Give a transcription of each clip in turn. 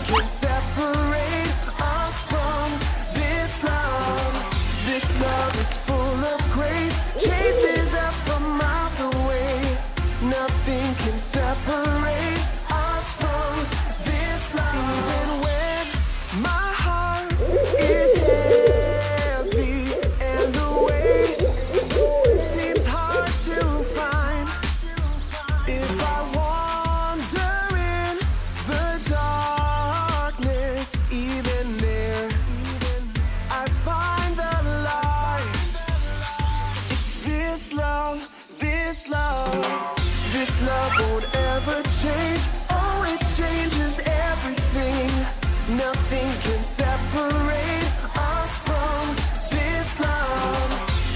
can separate us from this love. This love is full of grace, chases us from miles away. Nothing can separate us from this love. Even when my heart is heavy and the way seems hard to find, if I wander in the darkness, even there I find the light. This love, this love, this love won't ever change. Oh, it changes everything. Nothing can separate us from this love.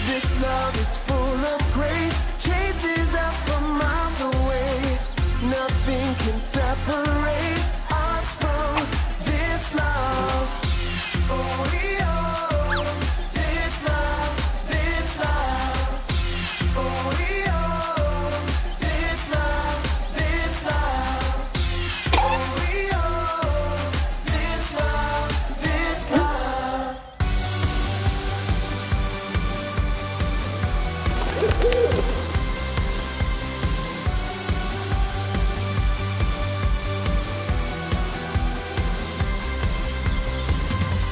This love is full of grace, chases us from miles away. Nothing can separate us from this love. Oh, yeah, this love, this love. Oh, yeah, this love, this love. Oh, yeah, this love, this love.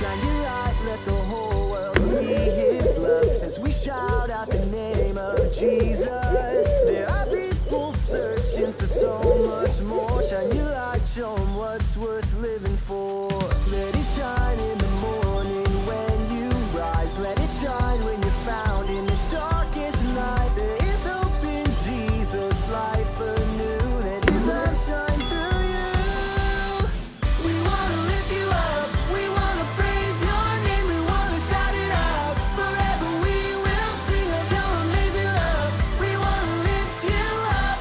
Shine your light, let the whole world see His love as we shout out the name of Jesus. There are people searching for so much more. Shine your light, show 'em what's worth living for. Let it shine in the morning when you rise. Let it shine when you're found in the darkest night. There is hope in Jesus, life anew. Let His love shine through you. We wanna lift you up, we wanna praise your name, we wanna shout it out. Forever we will sing of your amazing love. We wanna lift you up,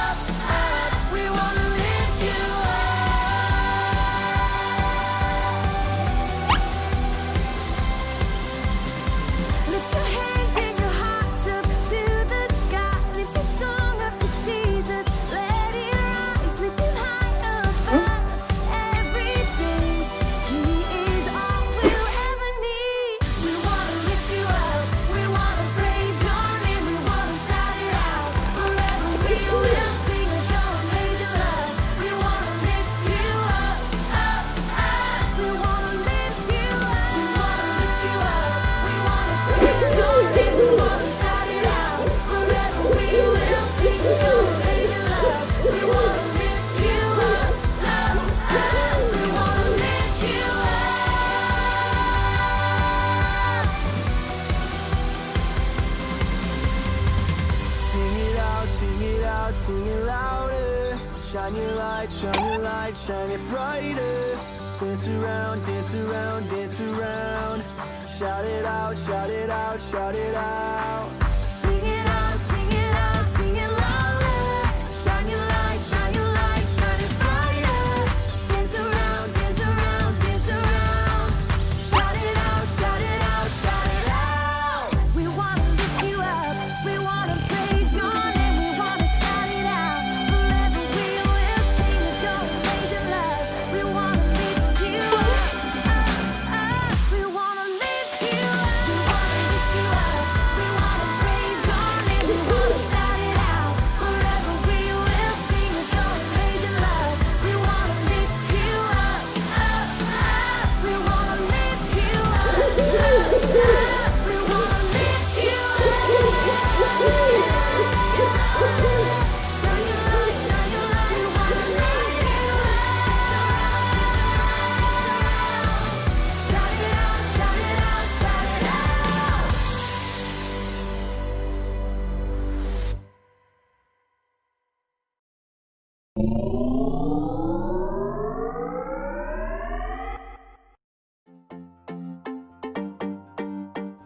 up, up. We wanna lift you up. Lift your hands and your hearts up to the sky. Lift your song up to Jesus. Let it rise. Lift Him high above everything. He is all we'll ever need. We wanna lift you up. We wanna praise your name. We wanna shout it out. Forever we will sing of your amazing love. We wanna lift you up, up, up. We wanna lift you up. We wanna lift you up. We wanna praise your name. We wanna shout it out. Forever we will sing of your amazing love. We wanna lift you up, up, up. We wanna lift you up. Sing it out, sing it out, sing it louder. Shine your light, shine your light, shine it brighter. Dance around, dance around, dance around. Shout it out, shout it out, shout it out. Sing it out, sing it out, sing it louder. Shine your light, shine your light, shine it brighter. Dance around, dance around, dance around. Shout it out, shout it out, shout it out. We wanna lift you up, we wanna praise your name, we wanna shout it out. Forever we will sing of your amazing love. We wanna lift you up, up, up. We wanna lift you up, we wanna lift you up. We wanna praise your name, we wanna shout it out. Forever we will sing of your amazing love. We wanna lift you up, up, up. We wanna lift you up, up, up. We wanna lift you up. Shine your light, shine your light. We wanna lift you up. Shout it out, shout it out, shout it out.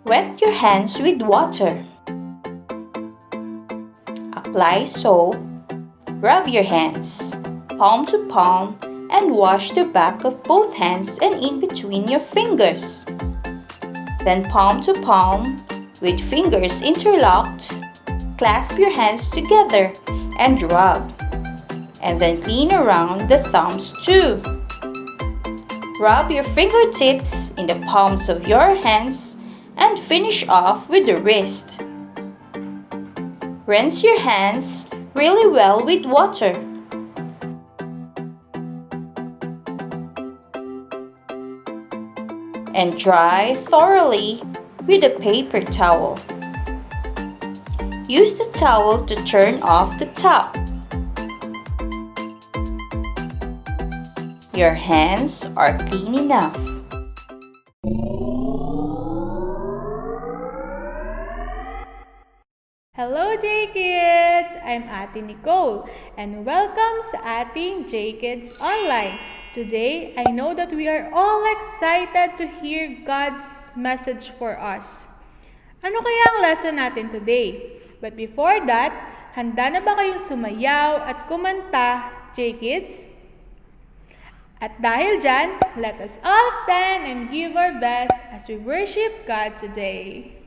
Wet your hands with water. Apply soap. Rub your hands, palm to palm, and wash the back of both hands and in between your fingers. Then palm to palm, with fingers interlocked, clasp your hands together and rub. And then clean around the thumbs too. Rub your fingertips in the palms of your hands and finish off with the wrist. Rinse your hands really well with water. And dry thoroughly with a paper towel. Use the towel to turn off the top. Your hands are clean enough. Hello Jkids! I'm Ate Nicole and welcome sa ating Jkids Online. Today, I know that we are all excited to hear God's message for us. Ano kaya ang lesson natin today? But before that, handa na ba kayong sumayaw at kumanta, Jkids? At dahil dyan, let us all stand and give our best as we worship God today.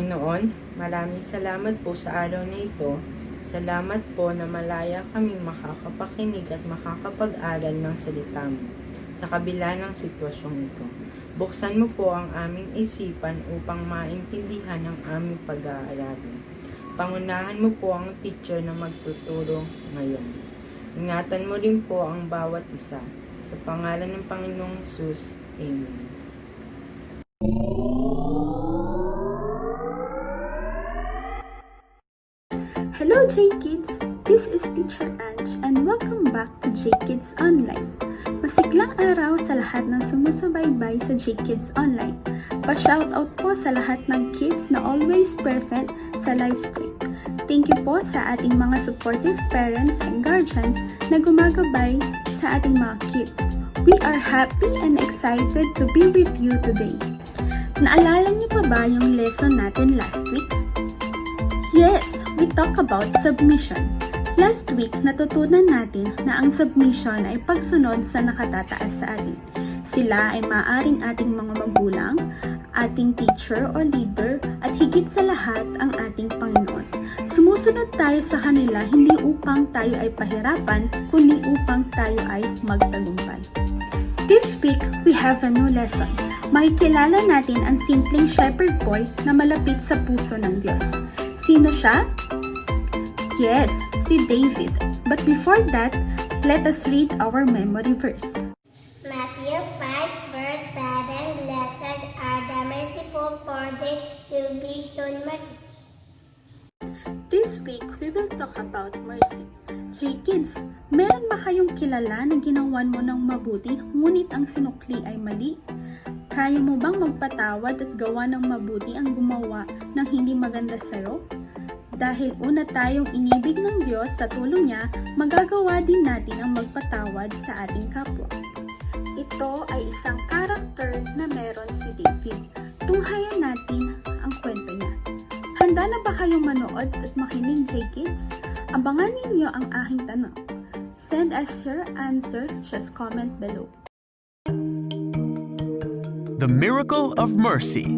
Panginoon, maraming salamat po sa araw na ito. Salamat po na malaya kaming makakapakinig at makakapag-aral ng salita mo sa kabila ng sitwasyong ito. Buksan mo po ang aming isipan upang maintindihan ang aming pag-aaralin. Pangunahan mo po ang teacher na magtuturo ngayon. Ingatan mo rin po ang bawat isa. Sa pangalan ng Panginoong Hesus, Amen. Hello Jkids! This is Teacher Ange and welcome back to Jkids Online. Masiglang araw sa lahat ng sumusubaybay sa Jkids Online. Pa-shoutout po sa lahat ng kids na always present sa livestream. Thank you po sa ating mga supportive parents and guardians na gumagabay sa ating mga kids. We are happy and excited to be with you today. Naalala niyo pa ba yung lesson natin last week? Yes! We talk about submission. Last week, natutunan natin na ang submission ay pagsunod sa nakatataas sa atin. Sila ay maaaring ating mga magulang, ating teacher o leader, at higit sa lahat ang ating Panginoon. Sumusunod tayo sa kanila hindi upang tayo ay pahirapan, kundi upang tayo ay magtagumpay. This week, we have a new lesson. Makikilala natin ang simpleng shepherd boy na malapit sa puso ng Diyos. Sino siya? Yes, si David. But before that, let us read our memory verse. Matthew 5 verse 7, Blessed are the merciful, for they will be shown mercy. This week, we will talk about mercy. Jkids, meron ba kayong kilala na ginawan mo ng mabuti, ngunit ang sinukli ay mali? Kaya mo bang magpatawad at gawa ng mabuti ang gumawa ng hindi maganda sa'yo? Dahil una tayong inibig ng Diyos sa tulong niya, magagawa din natin ang magpatawad sa ating kapwa. Ito ay isang karakter na meron si David. Tunghayan natin ang kwento niya. Handa na ba kayong manood at makinig, Jkids? Abangan ninyo ang aking tanong. Send us your answer, just comment below. The Miracle of Mercy.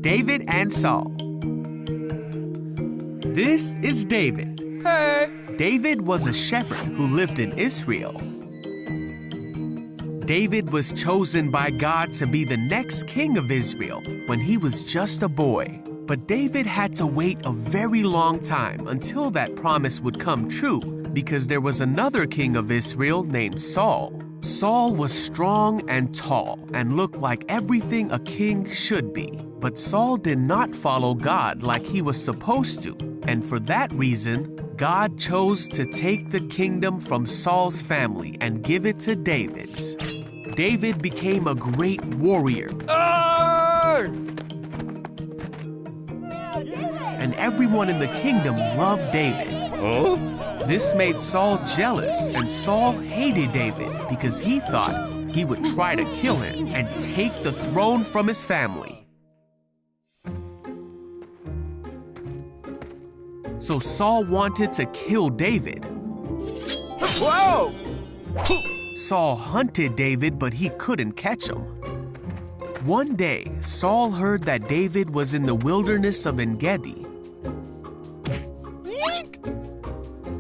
David and Saul. This is David. Hey! David was a shepherd who lived in Israel. David was chosen by God to be the next king of Israel when he was just a boy. But David had to wait a very long time until that promise would come true because there was another king of Israel named Saul. Saul was strong and tall and looked like everything a king should be. But Saul did not follow God like he was supposed to, and for that reason, God chose to take the kingdom from Saul's family and give it to David's. David became a great warrior. And everyone in the kingdom loved David. This made Saul jealous, and Saul hated David because he thought he would try to kill him and take the throne from his family. So Saul wanted to kill David. Whoa! Saul hunted David, but he couldn't catch him. One day, Saul heard that David was in the wilderness of En-Gedi.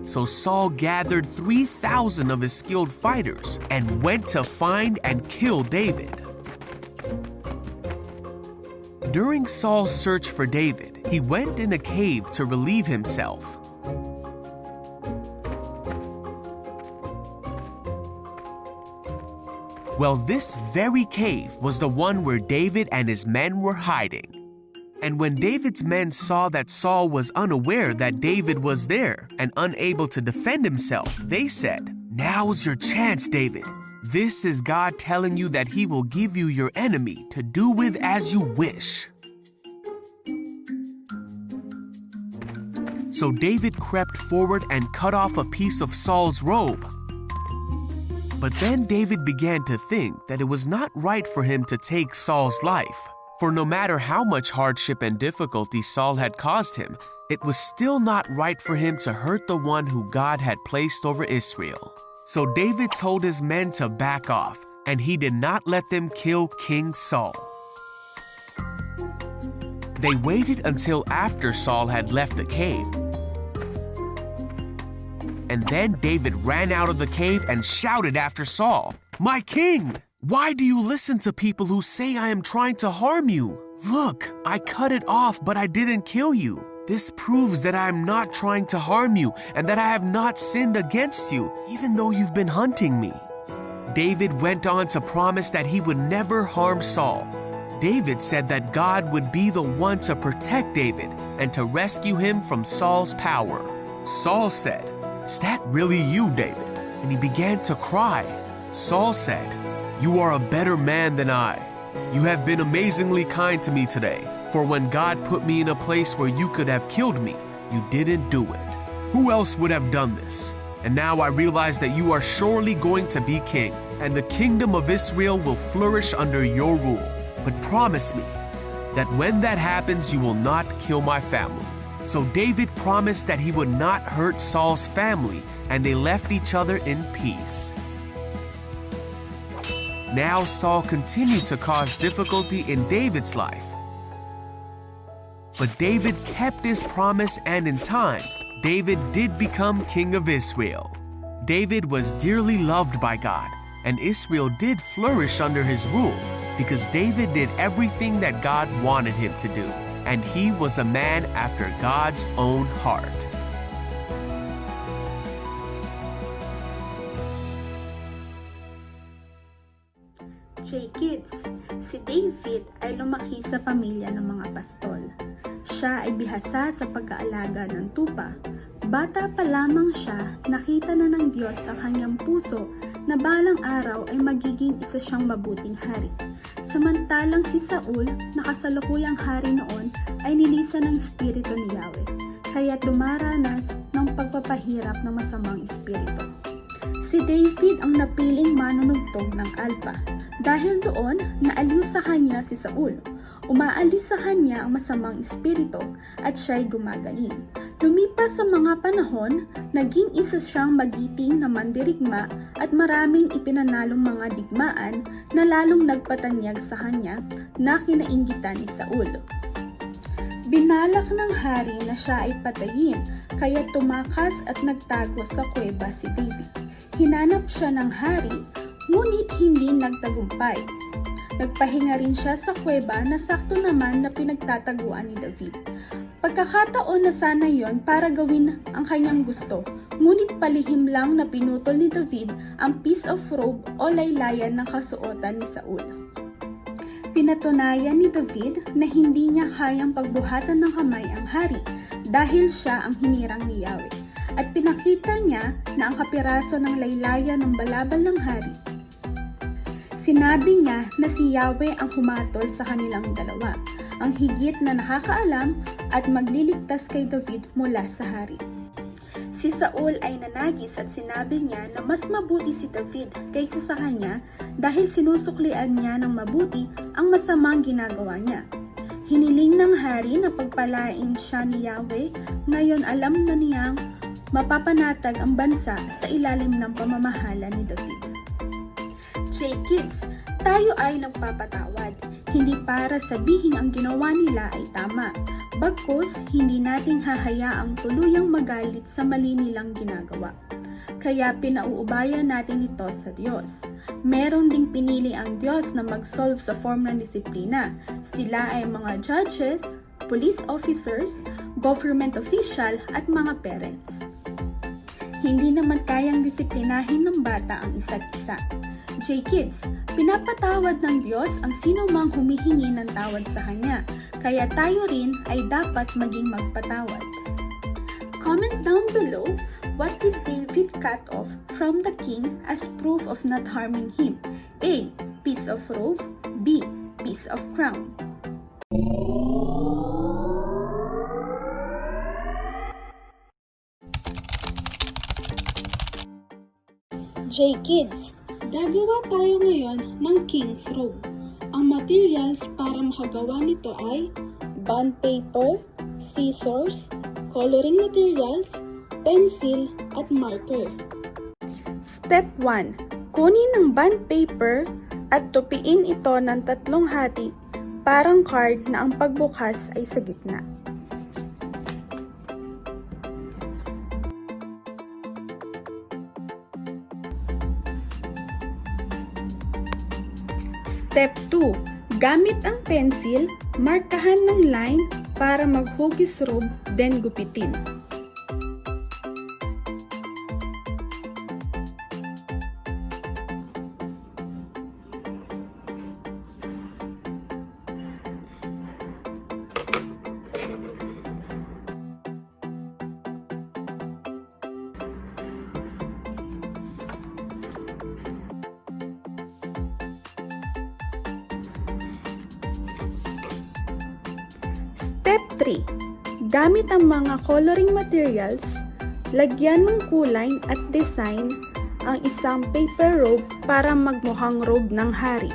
So Saul gathered 3,000 of his skilled fighters and went to find and kill David. During Saul's search for David, he went in a cave to relieve himself. Well, this very cave was the one where David and his men were hiding. And when David's men saw that Saul was unaware that David was there and unable to defend himself, they said, "Now's your chance, David. This is God telling you that he will give you your enemy to do with as you wish." So David crept forward and cut off a piece of Saul's robe. But then David began to think that it was not right for him to take Saul's life. For no matter how much hardship and difficulty Saul had caused him, it was still not right for him to hurt the one who God had placed over Israel. So David told his men to back off, and he did not let them kill King Saul. They waited until after Saul had left the cave. And then David ran out of the cave and shouted after Saul, "My king! Why do you listen to people who say I am trying to harm you? Look, I cut it off, but I didn't kill you. This proves that I am not trying to harm you and that I have not sinned against you, even though you've been hunting me." David went on to promise that he would never harm Saul. David said that God would be the one to protect David and to rescue him from Saul's power. Saul said, "Is that really you, David?" And he began to cry. Saul said, "You are a better man than I. You have been amazingly kind to me today, for when God put me in a place where you could have killed me, you didn't do it. Who else would have done this? And now I realize that you are surely going to be king, and the kingdom of Israel will flourish under your rule. But promise me that when that happens, you will not kill my family." So David promised that he would not hurt Saul's family, and they left each other in peace. Now Saul continued to cause difficulty in David's life. But David kept his promise, and in time, David did become king of Israel. David was dearly loved by God, and Israel did flourish under his rule because David did everything that God wanted him to do, and he was a man after God's own heart. Jkids, si David ay lumaki sa pamilya ng mga pastol. Siya ay bihasa sa pag-aalaga ng tupa. Bata pa lamang siya, nakita na ng Diyos ang kanyang puso na balang araw ay magiging isa siyang mabuting hari. Samantalang si Saul, na kasalukuyang hari noon, ay nilisan ng espiritu ni Yahweh, kaya dumaranas ng pagpapahirap ng masamang espiritu. Si David ang napiling manunugtog ng alpa. Dahil doon, naaliw sa kanya si Saul. Umaalis sa kanya ang masamang espiritu at siya'y gumagaling. Lumipas sa mga panahon, naging isa siyang magiting na mandirigma at maraming ipinanalong mga digmaan na lalong nagpatanyag sa kanya na kinainggitan ni Saul. Binalak ng hari na siya ay patayin, kaya tumakas at nagtago sa kuweba si David. Hinanap siya ng hari, ngunit hindi nagtagumpay. Nagpahinga rin siya sa kuweba na sakto naman na pinagtataguan ni David. Pagkakataon na sana yon para gawin ang kanyang gusto, ngunit palihim lang na pinutol ni David ang piece of robe o laylayan ng kasuotan ni Saul. Pinatunayan ni David na hindi niya kayang pagbuhatan ng kamay ang hari dahil siya ang hinirang ni Yahweh, at pinakita niya na ang kapiraso ng laylayan ng balabal ng hari. Sinabi niya na si Yahweh ang humatol sa kanilang dalawa, ang higit na nakakaalam at magliligtas kay David mula sa hari. Si Saul ay nanagis at sinabi niya na mas mabuti si David kaysa sa kanya dahil sinusuklian niya ng mabuti ang masamang ginagawa niya. Hiniling ng hari na pagpalain siya ni Yahweh, ngayon alam na niyang mapapanatag ang bansa sa ilalim ng pamamahala ni David. Jkids, tayo ay nagpapatawad, hindi para sabihin ang ginawa nila ay tama, bagkus hindi nating hahayaang tuluyang magalit sa mali nilang ginagawa. Kaya pinauubayan natin ito sa Diyos. Meron ding pinili ang Diyos na mag-solve sa form ng disiplina. Sila ay mga judges, police officers, government official at mga parents. Hindi naman kayang disiplinahin ng bata ang isa't isa. Jkids, pinapatawad ng Diyos ang sino mang humihingi ng tawad sa Kanya, kaya tayo rin ay dapat maging magpatawad. Comment down below, what did David cut off from the king as proof of not harming him? A. Piece of robe. B. Piece of crown. Jkids, gagawa tayo ngayon ng king's robe. Ang materials para makagawa nito ay bond paper, scissors, coloring materials, pencil, at marker. Step 1. Kunin ang bond paper at tupiin ito ng 3 hati parang card na ang pagbukas ay sa gitna. Step 2. Gamit ang pencil, markahan ng line para maghugis robe, then gupitin. Step 3. Gamit ang mga coloring materials, lagyan ng kulay at design ang isang paper robe para magmukhang robe ng hari.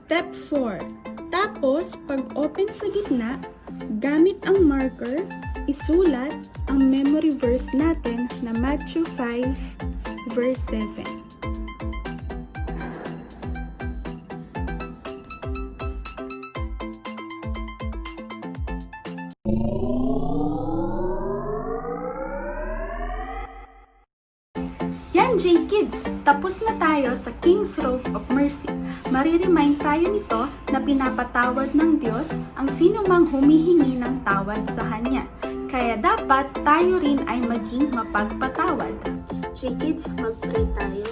Step 4. Tapos, pag open sa gitna, gamit ang marker, isulat ang memory verse natin na Matthew 5 verse 7. Yan, Jkids! Tapos na tayo sa King's Robe of Mercy. Mariremind tayo nito na pinapatawad ng Diyos ang sino mang humihingi ng tawad sa Kanya. Kaya dapat tayo rin ay maging mapagpatawad. Jkids, mag-pray tayo.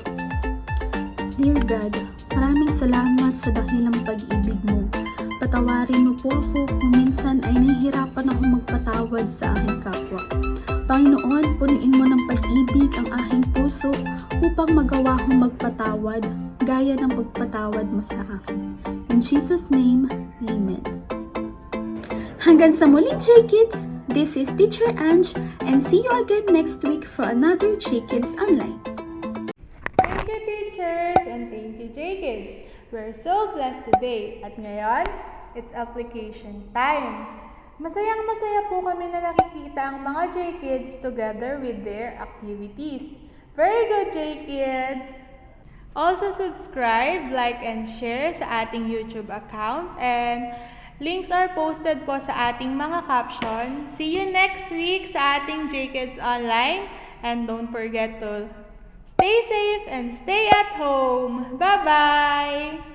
Dear God, maraming salamat sa dakilang pag-ibig mo. Patawarin mo po ako kung minsan ay nahihirapan ako magpatawad sa aking kapwa. Panginoon, punuin mo ng pag-ibig ang aking puso upang magawa kong magpatawad gaya ng pagpatawad mo sa akin. In Jesus' name, Amen. Hanggang sa muli, Jkids! This is Teacher Ange and see you again next week for another Jkids Online. Thank you, teachers, and thank you, Jkids. We're so blessed today. At ngayon, it's application time. Masayang-masaya po kami na nakikita ang mga Jkids together with their activities. Very good, Jkids! Also subscribe, like, and share sa ating YouTube account, and links are posted po sa ating mga caption. See you next week sa ating Jkids Online, and don't forget to stay safe and stay at home. Bye-bye!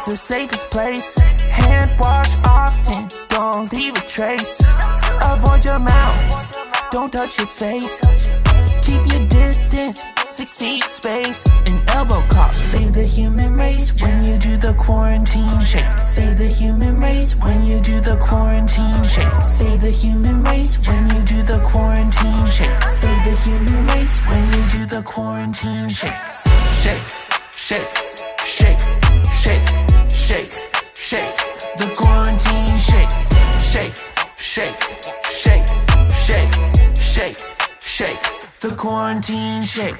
The safest place. Hand wash often, don't leave a trace. Avoid your mouth, don't touch your face. keep your distance, 6 feet space, and elbow cups. Save the human race when you do the quarantine shake. Save the human race when you do the quarantine shake. Save the human race when you do the quarantine shake. Save the human race when you do the quarantine shake. Shake, shake, shake, shake, shake, shake. The quarantine shake. Shake, shake, shake, shake, shake, shake. The quarantine shake.